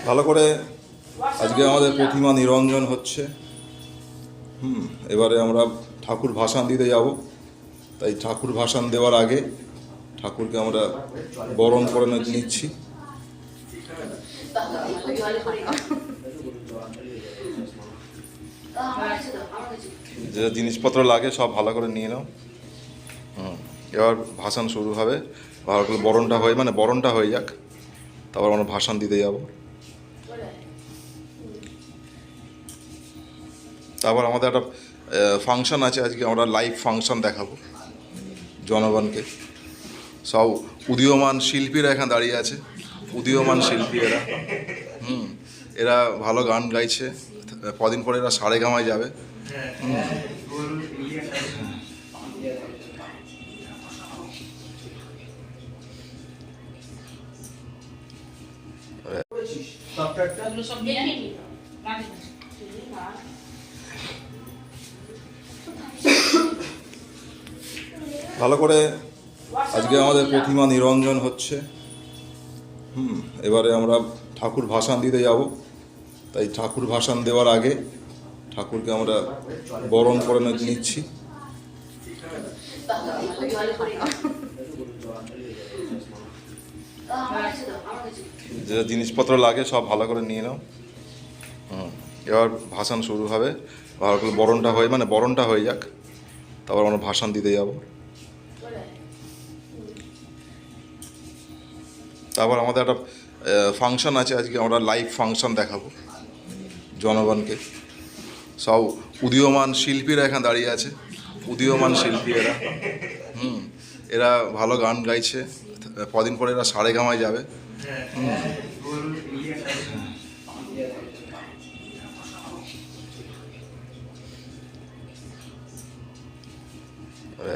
ভালো করে আজকে আমাদের প্রতিমা নিরঞ্জন হচ্ছে। এবারে আমরা ঠাকুর ভাসান দিতে যাব। তাই ঠাকুর ভাসান দেওয়ার আগে ঠাকুরকে আমরা বরণ করে নিচ্ছি। যে জিনিসপত্র লাগে সব ভালো করে নিয়ে নাও। এবার ভাসান শুরু হবে। ভালো করে বরণটা হয়ে যাক, তারপর আমরা ভাসান দিতে যাব। তারপর আমাদের একটা ফাংশন আছে আজকে, আমরা লাইভ ফাংশন দেখাবো জনগণকে। সব উদীয়মান শিল্পীরা এখানে দাঁড়িয়ে আছে, উদীয়মান শিল্পী এরা। এরা ভালো গান গাইছে, কদিন পরে এরা সারেগামায় যাবে। ভালো করে আজকে আমাদের প্রতিমা নিরঞ্জন হচ্ছে। এবারে আমরা ঠাকুর ভাসান দিতে যাব। তাই ঠাকুর ভাসান দেওয়ার আগে ঠাকুরকে আমরা বরণ করে নিচ্ছি। যে জিনিসপত্র লাগে সব ভালো করে নিয়ে নাও। এবার ভাসান শুরু হবে। ভালো করে বরণটা হয়ে যাক, তারপর আমরা ভাসান দিতে যাব। তারপর আমাদের একটা ফাংশন আছে আজকে, আমরা লাইভ ফাংশন দেখাবো জনগণকে। সব উদীয়মান শিল্পীরা এখানে দাঁড়িয়ে আছে, উদীয়মান শিল্পী এরা। এরা ভালো গান গাইছে, কদিন পরে এরা সারেগামায় যাবে।